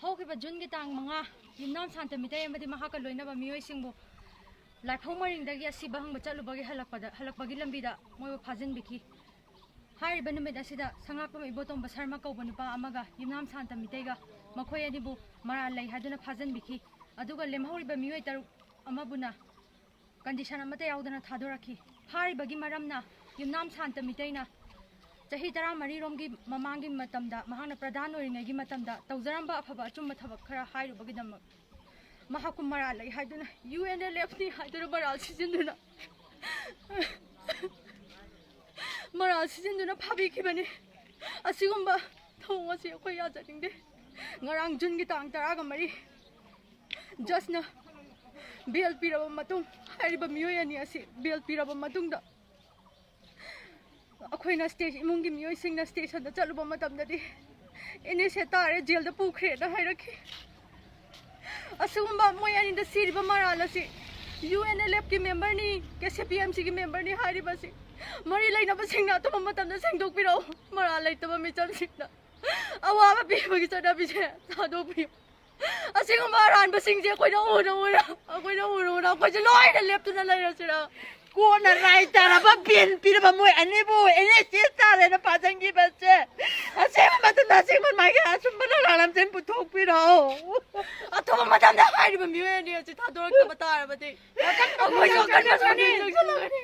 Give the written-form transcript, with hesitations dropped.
ꯍꯧꯈꯤꯕ ꯖꯨꯟꯒꯤ ꯇꯥꯡ 5 ꯌꯨꯝꯅꯥꯝ ꯁꯥꯟꯇ ꯃꯤꯇꯩ ꯑꯃꯗꯤ ꯃꯍꯥꯛꯀ ꯂꯣꯏꯅꯕ ꯃꯤꯑꯣꯏꯁꯤꯡꯕꯨ ꯂꯥꯏꯐꯧ ꯃꯔꯤꯡꯗꯒꯤ ꯑꯁꯤꯕ ꯍꯪꯕ ꯆꯠꯂꯨꯕꯒꯤ ꯍꯜꯂꯛꯄꯒꯤ ꯂꯝꯕꯤꯗ ꯃꯣꯏꯕꯨ ꯐꯥꯖꯤꯟꯕꯤꯈꯤ꯫ ꯍꯥꯏꯔꯤꯕ ꯅꯨꯃꯤꯠ ꯑꯁꯤꯗ ꯁꯉꯥꯛꯄꯝ ꯏꯕꯣꯇꯣꯝꯕ ꯁꯔꯃ ꯀꯧꯕ ꯅꯨꯄꯥ ꯑꯃꯒ ꯌꯨꯝꯅꯥꯝ ꯁꯥꯟꯇ ꯃꯤꯇꯩꯒ ꯃꯈꯣꯏ ꯑꯅꯤꯕꯨ ꯃꯔꯥꯜ ꯂꯩ ꯍꯥꯏꯗꯨꯅ ꯐꯥꯖꯤꯟꯕꯤꯈꯤ꯫ ꯑꯗꯨꯒ ꯂꯦꯝꯍꯧꯔꯤꯕ ꯃꯤꯑꯣꯏ 6 ꯑꯃꯕꯨꯅ ꯀꯟꯗꯤꯁꯟ ꯑꯃꯠꯇ ꯌꯥꯎꯗꯅ ꯊꯥꯗꯣꯔꯛꯈꯤ꯫ ꯐꯥꯔꯤꯕꯒꯤ ꯃꯔꯝꯅ ꯌꯨꯝꯅꯥꯝ ꯁꯥꯟꯇ ꯃꯤꯇꯩꯅ ꯆꯍꯤ 14 ꯔꯣꯝꯒꯤ ꯃꯃꯥꯡꯒꯤ ꯃꯇꯝꯗ ꯃꯍꯥꯛꯅ ꯄ꯭ꯔꯙꯥꯟ ꯑꯣꯏꯔꯤꯉꯩꯒꯤ ꯃꯇꯝꯗ ꯇꯧꯖꯔꯝꯕ ꯑꯐꯕ ꯑꯆꯨꯝꯕ ꯊꯕꯛ ꯈꯔ ꯍꯥꯏꯔꯨꯕꯒꯤꯗꯃꯛ ꯃꯍꯥꯛꯄꯨ ꯃꯔꯥꯜ ꯂꯩ ꯍꯥꯏꯗꯨꯅ UNLFꯅꯤ ꯍꯥꯏꯗꯨꯅ ꯃꯔꯥꯜ ꯁꯤꯖꯤꯟꯅꯗꯨꯅ ꯐꯥꯕꯤꯈꯤꯕꯅꯤ꯫ ꯑꯁꯤꯒꯨꯝꯕ ꯊꯧꯑꯣꯡ ꯑꯁꯤ ꯑꯩꯈꯣꯏ ꯌꯥꯖꯅꯤꯡꯗꯦ꯫ ꯉꯔꯥꯡ ꯖꯨꯟꯒꯤ ꯇꯥꯡ 13 ꯖꯁꯅ ꯕꯦꯜ ꯄꯤꯔꯕ ꯃꯇꯨꯡ ꯍꯥꯏꯔꯤꯕ ꯃꯤꯑꯣꯏ ꯑꯅꯤ ꯑꯁꯤ ꯕꯦꯜ ꯄꯤꯔꯕ ꯃꯇꯨꯡꯗ ꯑꯩꯈꯣꯏꯅ ꯏꯃꯨꯡꯒꯤ ꯃꯤꯑꯣꯏꯁꯤꯡꯅ ꯁ꯭ꯇꯦꯁꯟꯗ ꯆꯠꯂꯨꯕ ꯃꯇꯝꯗꯗꯤ NSA ꯇꯥꯔꯦ ꯖꯦꯜꯗ ꯄꯨꯈ꯭ꯔꯦꯅ ꯍꯥꯏꯔꯛꯈꯤ꯫ ꯑꯁꯤꯒꯨꯝꯕ ꯃꯣꯏ ꯑꯅꯤꯗ ꯁꯤꯔꯤꯕ ꯃꯔꯥꯜ ꯑꯁꯤ UNLFꯀꯤ ꯃꯦꯝꯕꯔꯅꯤ KCPMCꯒꯤ ꯃꯦꯝꯕꯔꯅꯤ ꯍꯥꯏꯔꯤꯕꯁꯤ ꯃꯔꯤ ꯂꯩꯅꯕꯁꯤꯡꯅ ꯑꯇꯣꯞꯄ ꯃꯇꯝꯗ ꯁꯦꯡꯗꯣꯛꯄꯤꯔꯛꯎ꯫ ꯃꯔꯥꯜ ꯂꯩꯇꯕ ꯃꯤꯆꯝꯁꯤꯡꯅ ꯑꯋꯥꯕ ꯄꯤꯕꯒꯤ ꯆꯠꯅꯕꯤꯁꯦ ꯊꯥꯗꯣꯛꯄꯤꯌꯨ꯫ ꯑꯁꯤꯒꯨꯝꯕ ꯑꯔꯥꯟꯕꯁꯤꯡꯁꯦ ꯑꯩꯈꯣꯏꯅ ꯎꯔꯨ ꯑꯩꯈꯣꯏꯁꯦ ꯂꯣꯏꯅ ꯂꯦꯞꯇꯨꯅ ꯂꯩꯔꯁꯤꯔ? ꯀꯣꯟꯅ ꯔꯥꯏ ꯇꯥꯔꯕ ꯕꯦꯟ ꯄꯤꯔꯕ ꯃꯣꯏ ꯑꯅꯤꯕꯨ NSA ꯇꯥꯔꯦꯅ ꯐꯥꯖꯤꯟꯈꯤꯕꯁꯦ ꯑꯁꯦꯡꯕ ꯃꯇꯝꯗ ꯑꯁꯦꯡꯕ ꯃꯥꯒꯤ ꯑꯆꯨꯝꯕ ꯂꯥꯜꯂꯝꯁꯤꯡ ꯄꯨꯊꯣꯛꯄꯤꯔꯛꯑꯣ꯫ ꯑꯊꯨꯕ ꯃꯇꯝꯗ ꯍꯥꯏꯔꯤꯕ ꯃꯤꯑꯣꯏ ꯑꯅꯤ ꯑꯁꯤ ꯊꯥꯗꯣꯔꯛꯇꯕ ꯇꯥꯔꯕꯗꯤ ꯑꯩꯈꯣꯏꯁꯨ ꯆꯪꯁꯤꯜꯂꯒꯅꯤ꯫